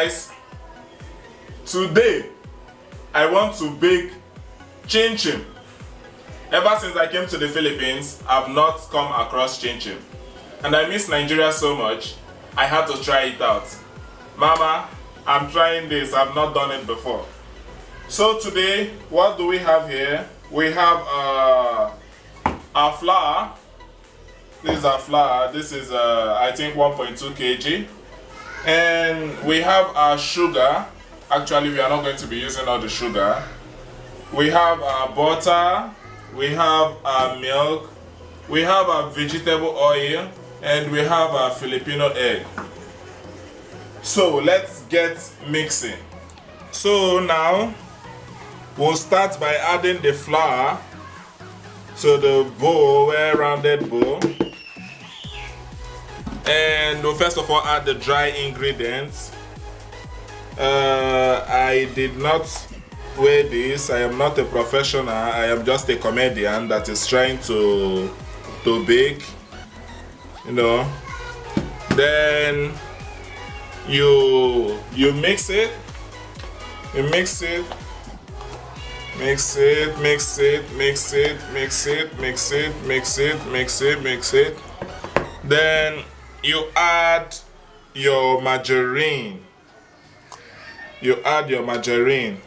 guys, today I want to bake ChinChin. Ever since I came to the Philippines, I've not come across ChinChin. And I miss Nigeria so much, I had to try it out. Mama, I'm trying this, I've not done it before. So today, what do we have here? We have our flour. This is our flour. This is I think 1.2 kg. And we have our sugar. Actually, we are not going to be using all the sugar. We have our butter. We have our milk. We have our vegetable oil. And we have our Filipino egg. So let's get mixing. So now we'll start by adding the flour to the bowl, rounded bowl. And we'll first of all add the dry ingredients. I did not weigh this. I am not a professional. I am just a comedian that is trying to bake. You know. Then you mix it. You mix it. Mix it, mix it, mix it, mix it, mix it, mix it, mix it, mix it. Then you add your margarine. You add your margarine.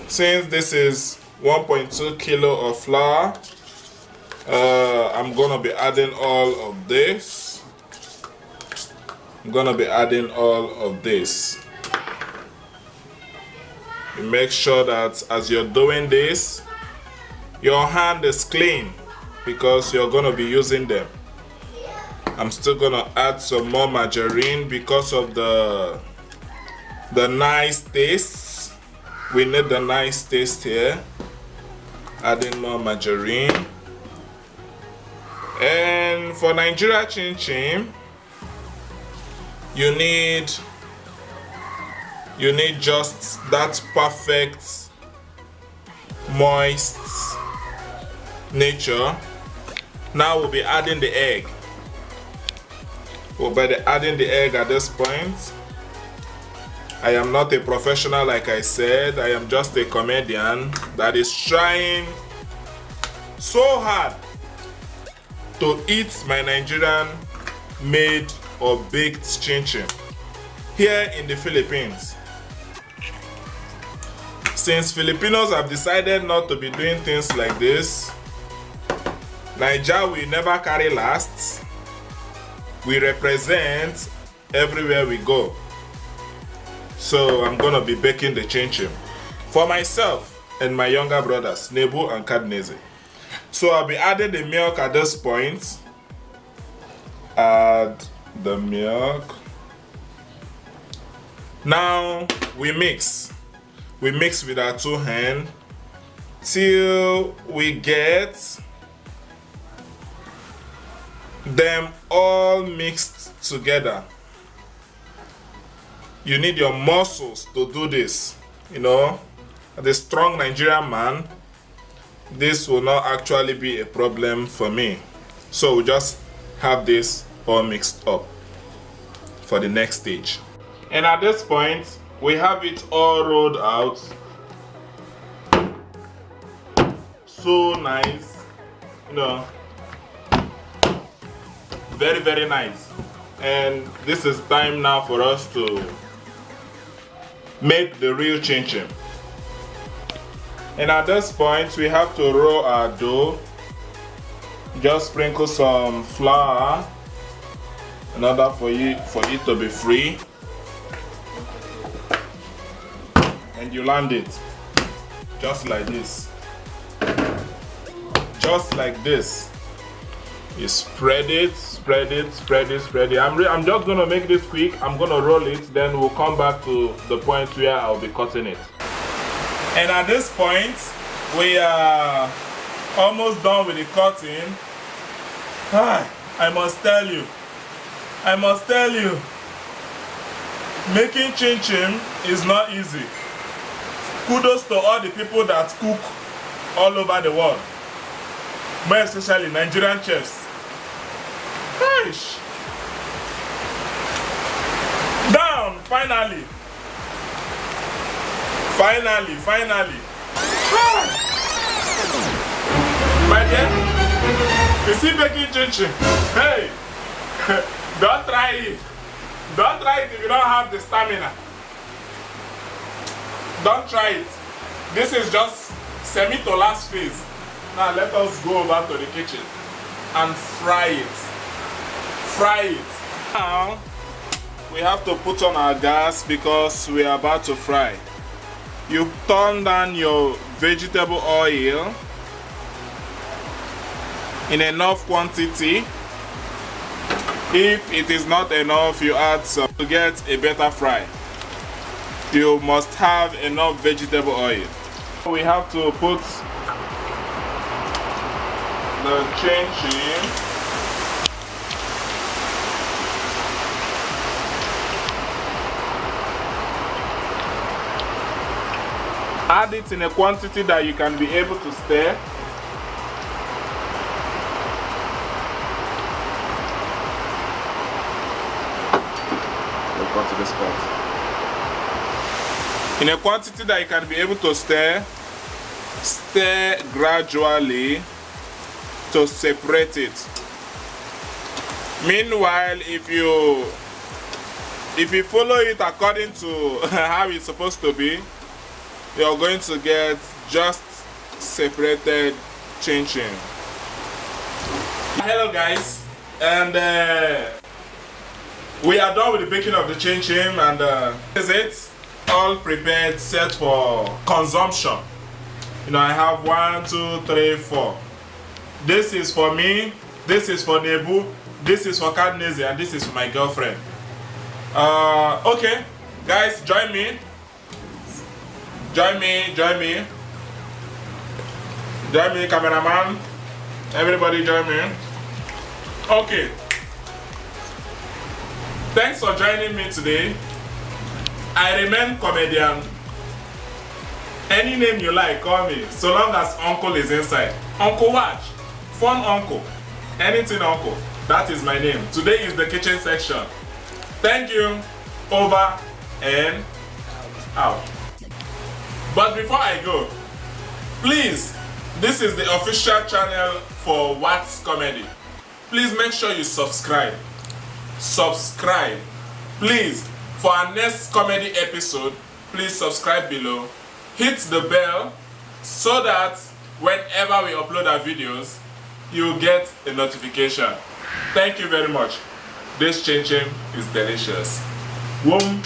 Since this is 1.2 kilo of flour, I'm gonna be adding all of this. I'm gonna be adding all of this. Make sure that as you're doing this, your hand is clean because you're going to be using them. I'm still going to add some more margarine because of the nice taste. We need the nice taste here. Adding more margarine. And for Nigerian ChinChin, you need just that perfect moist nature. Now we'll be adding the egg. We'll be adding the egg at this point. I am not a professional, like I said. I am just a comedian that is trying so hard to eat my Nigerian made or baked ChinChin here in the Philippines. Since Filipinos have decided not to be doing things like this, Nigeria will never carry last. We represent everywhere we go. So I'm gonna be baking the ChinChin for myself and my younger brothers, Nebu and Kadneze. So I'll be adding the milk at this point. Add the milk. Now we mix. We mix with our two hands till we get them all mixed together. You need your muscles to do this. You know, as a strong Nigerian man, this will not actually be a problem for me. So we just have this all mixed up for the next stage. And at this point, we have it all rolled out. So nice. You know, very, very nice. And this is time now for us to make the real ChinChin. And at this point, we have to roll our dough. Just sprinkle some flour in order for it to be free. And you land it just like this. Just like this. You spread it, spread it, spread it, spread it. I'm just gonna make this quick. I'm gonna roll it, then we'll come back to the point where I'll be cutting it. And at this point, we are almost done with the cutting. I must tell you, making ChinChin is not easy. Kudos to all the people that cook all over the world, more especially Nigerian chefs. Down. finally. My dear, you see baking chinchin? Hey, don't try it. Don't try it if you don't have the stamina. Don't try it. This is just semi to last phase. Now let us go over to the kitchen and fry it. Fry it. Now we have to put on our gas because we are about to fry. You turn down your vegetable oil in enough quantity. If it is not enough, you add some to get a better fry. You must have enough vegetable oil. We have to put the chinchin. Add it in a quantity that you can be able to stir. We'll go to this part. In a quantity that you can be able to stir. Stir gradually to separate it. Meanwhile, if you follow it according to how it's supposed to be, you're going to get just separated chinchin. Hello guys, and we are done with the baking of the chinchin, and this is it, all prepared, set for consumption. You know, I have 1, 2, 3, 4. This is for me, this is for Nebu, this is for Kadnezi, and this is for my girlfriend. Okay, guys, join me. Join me, cameraman. Everybody join me. Okay. Thanks for joining me today. I remain comedian. Any name you like, call me, so long as uncle is inside. Uncle Watch, fun uncle, anything uncle, that is my name. Today is the kitchen section. Thank you, over and out. But before I go, please, this is the official channel for WachsComedy. Please make sure you subscribe. Subscribe. Please, for our next comedy episode, please subscribe below. Hit the bell so that whenever we upload our videos, you'll get a notification. Thank you very much. This chinchin is delicious. Whoom.